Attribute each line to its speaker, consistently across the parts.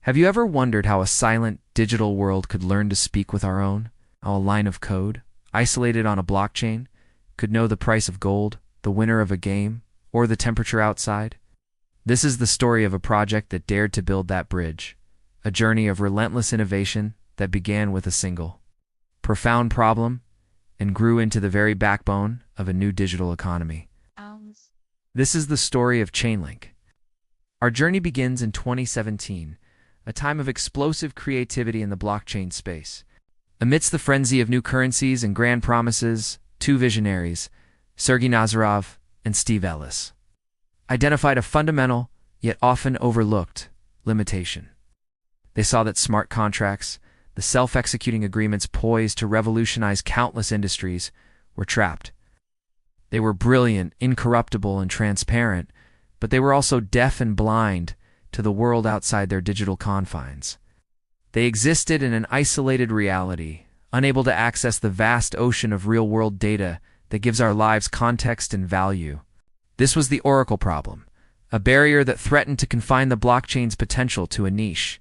Speaker 1: Have you ever wondered how a silent, digital world could learn to speak with our own? How a line of code, isolated on a blockchain, could know the price of gold, the winner of a game, or the temperature outside? This is the story of a project that dared to build that bridge, a journey of relentless innovation that began with a single, profound problem and grew into the very backbone of a new digital economy. This is the story of Chainlink. Our journey begins in 2017, a time of explosive creativity in the blockchain space. Amidst the frenzy of new currencies and grand promises, two visionaries, Sergey Nazarov and Steve Ellis, identified a fundamental, yet often overlooked, limitation. They saw that smart contracts, the self-executing agreements poised to revolutionize countless industries, were trapped. They were brilliant, incorruptible, and transparent, but they were also deaf and blind to the world outside their digital confines. They existed in an isolated reality, unable to access the vast ocean of real-world data that gives our lives context and value. This was the Oracle problem, a barrier that threatened to confine the blockchain's potential to a niche,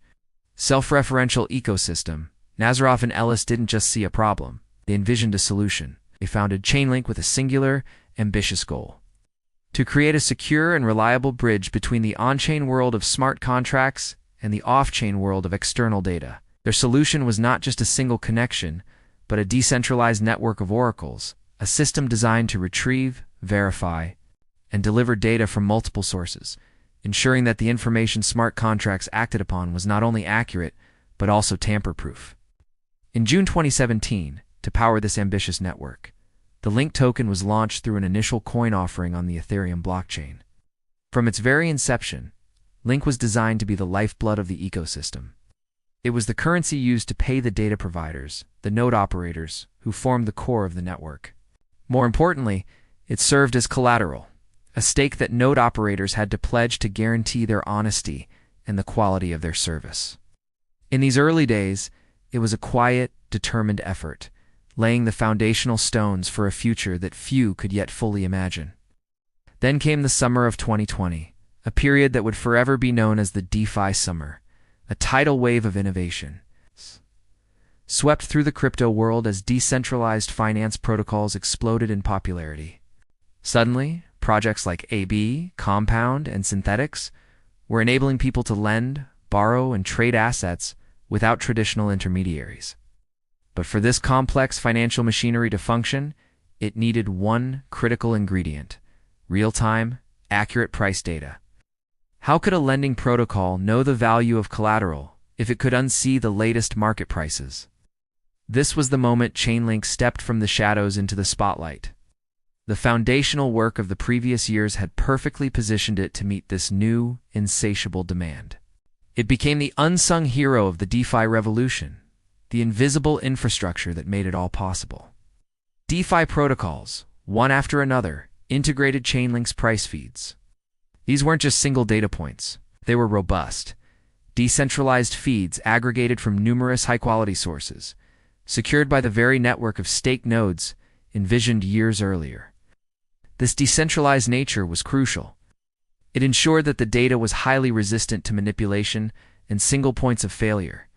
Speaker 1: self-referential ecosystem. Nazarov and Ellis didn't just see a problem, they envisioned a solution. They founded Chainlink with a singular, ambitious goal: to create a secure and reliable bridge between the on-chain world of smart contracts and the off-chain world of external data. Their solution was not just a single connection, but a decentralized network of oracles, a system designed to retrieve, verify, and deliver data from multiple sources, ensuring that the information smart contracts acted upon was not only accurate, but also tamper-proof. In June 2017, to power this ambitious network, the Link token was launched through an initial coin offering on the Ethereum blockchain. From its very inception, Link was designed to be the lifeblood of the ecosystem. It was the currency used to pay the data providers, the node operators, who formed the core of the network. More importantly, it served as collateral, a stake that node operators had to pledge to guarantee their honesty and the quality of their service. In these early days, it was a quiet, determined effort, laying the foundational stones for a future that few could yet fully imagine. Then came the summer of 2020, a period that would forever be known as the DeFi summer, a tidal wave of innovation swept through the crypto world as decentralized finance protocols exploded in popularity. Suddenly, projects like AB, Compound, and Synthetics were enabling people to lend, borrow, and trade assets without traditional intermediaries. But for this complex financial machinery to function, it needed one critical ingredient: real-time, accurate price data. How could a lending protocol know the value of collateral if it could unsee the latest market prices? This was the moment Chainlink stepped from the shadows into the spotlight. The foundational work of the previous years had perfectly positioned it to meet this new, insatiable demand. It became the unsung hero of the DeFi revolution, the invisible infrastructure that made it all possible. DeFi protocols, one after another, integrated Chainlink's price feeds. These weren't just single data points. They were robust, decentralized feeds aggregated from numerous high-quality sources, secured by the very network of staked nodes envisioned years earlier. This decentralized nature was crucial. It ensured that the data was highly resistant to manipulation and single points of failure,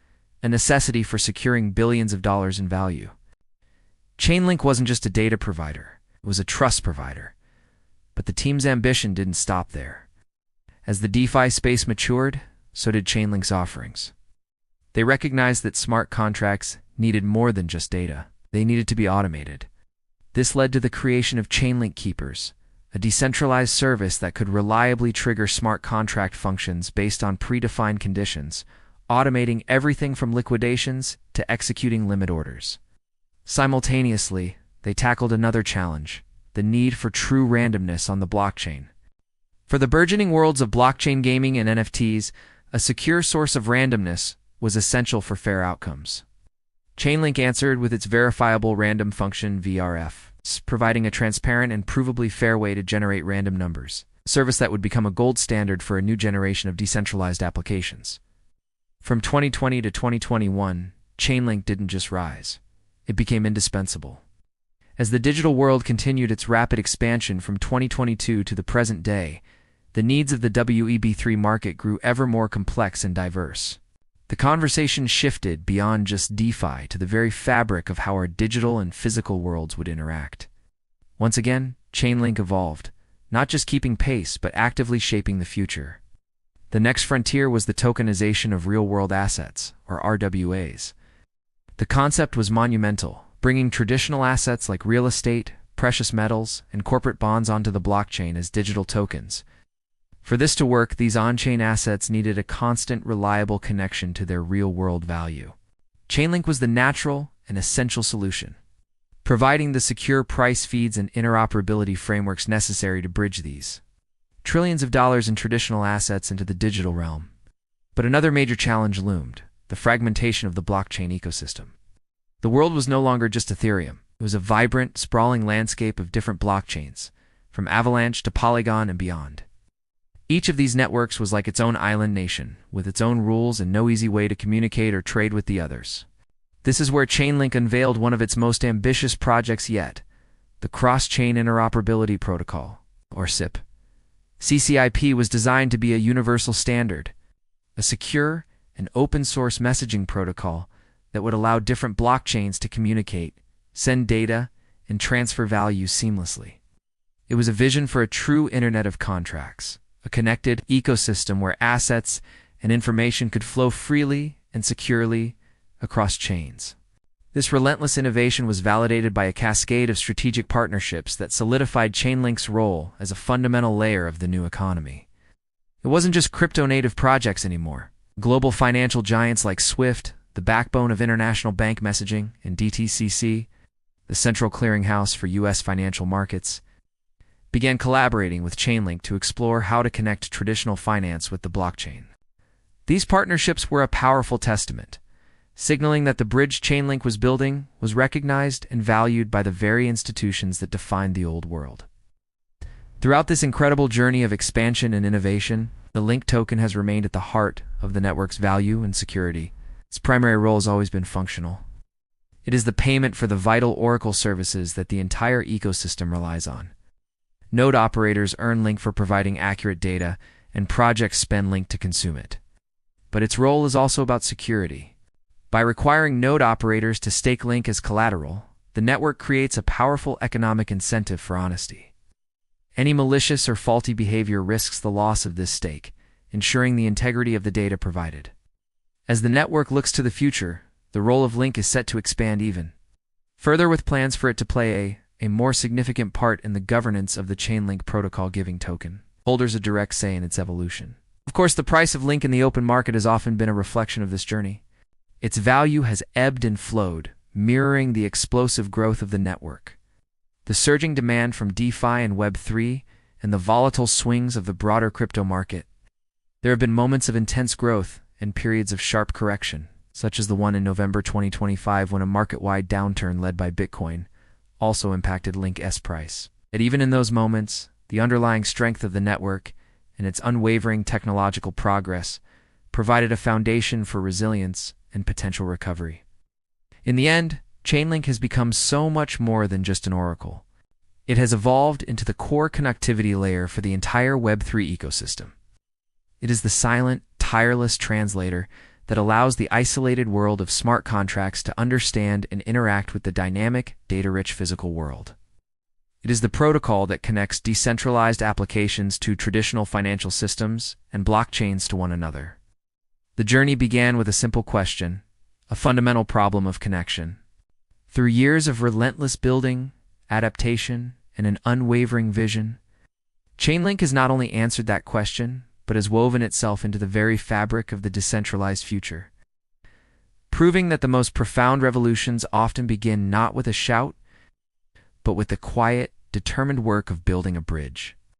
Speaker 1: a necessity for securing billions of dollars in value. Chainlink wasn't just a data provider, it was a trust provider. But the team's ambition didn't stop there. As the DeFi space matured, so did Chainlink's offerings. They recognized that smart contracts needed more than just data. They needed to be automated. This led to the creation of Chainlink Keepers, a decentralized service that could reliably trigger smart contract functions based on predefined conditions, automating everything from liquidations to executing limit orders. Simultaneously, they tackled another challenge: the need for true randomness on the blockchain. For the burgeoning worlds of blockchain gaming and NFTs, a secure source of randomness was essential for fair outcomes. Chainlink answered with its verifiable random function VRF, providing a transparent and provably fair way to generate random numbers, a service that would become a gold standard for a new generation of decentralized applications. From 2020 to 2021, Chainlink didn't just rise. It became indispensable. As the digital world continued its rapid expansion from 2022 to the present day, the needs of the Web3 market grew ever more complex and diverse. The conversation shifted beyond just DeFi to the very fabric of how our digital and physical worlds would interact. Once again, Chainlink evolved, not just keeping pace, but actively shaping the future. The next frontier was the tokenization of real-world assets, or RWAs. The concept was monumental, bringing traditional assets like real estate, precious metals, and corporate bonds onto the blockchain as digital tokens. For this to work, these on-chain assets needed a constant, reliable connection to their real-world value. Chainlink was the natural and essential solution, providing the secure price feeds and interoperability frameworks necessary to bridge these trillions of dollars in traditional assets into the digital realm. But another major challenge loomed: the fragmentation of the blockchain ecosystem. The world was no longer just Ethereum. It was a vibrant, sprawling landscape of different blockchains, from Avalanche to Polygon and beyond. Each of these networks was like its own island nation, with its own rules and no easy way to communicate or trade with the others. This is where Chainlink unveiled one of its most ambitious projects yet, the Cross-Chain Interoperability Protocol, or CIP. CCIP was designed to be a universal standard, a secure and open-source messaging protocol that would allow different blockchains to communicate, send data, and transfer value seamlessly. It was a vision for a true Internet of Contracts, a connected ecosystem where assets and information could flow freely and securely across chains. This relentless innovation was validated by a cascade of strategic partnerships that solidified Chainlink's role as a fundamental layer of the new economy. It wasn't just crypto-native projects anymore. Global financial giants like SWIFT, the backbone of international bank messaging, and DTCC, the central clearinghouse for U.S. financial markets, began collaborating with Chainlink to explore how to connect traditional finance with the blockchain. These partnerships were a powerful testament, signaling that the bridge Chainlink was building was recognized and valued by the very institutions that defined the old world. Throughout this incredible journey of expansion and innovation, the Link token has remained at the heart of the network's value and security. Its primary role has always been functional. It is the payment for the vital Oracle services that the entire ecosystem relies on. Node operators earn Link for providing accurate data, and projects spend Link to consume it. But its role is also about security. By requiring node operators to stake Link as collateral, the network creates a powerful economic incentive for honesty. Any malicious or faulty behavior risks the loss of this stake, ensuring the integrity of the data provided. As the network looks to the future, the role of Link is set to expand even further, with plans for it to play a more significant part in the governance of the Chainlink protocol, giving token holders a direct say in its evolution. Of course, the price of Link in the open market has often been a reflection of this journey. Its value has ebbed and flowed, mirroring the explosive growth of the network. The surging demand from DeFi and Web3, and the volatile swings of the broader crypto market. There have been moments of intense growth and periods of sharp correction, such as the one in November 2025 when a market-wide downturn led by Bitcoin also impacted Link's price. Yet even in those moments, the underlying strength of the network and its unwavering technological progress provided a foundation for resilience and potential recovery. In the end, Chainlink has become so much more than just an oracle. It has evolved into the core connectivity layer for the entire Web3 ecosystem. It is the silent, tireless translator that allows the isolated world of smart contracts to understand and interact with the dynamic, data-rich physical world. It is the protocol that connects decentralized applications to traditional financial systems and blockchains to one another. The journey began with a simple question, a fundamental problem of connection. Through years of relentless building, adaptation, and an unwavering vision, Chainlink has not only answered that question, but has woven itself into the very fabric of the decentralized future, proving that the most profound revolutions often begin not with a shout, but with the quiet, determined work of building a bridge.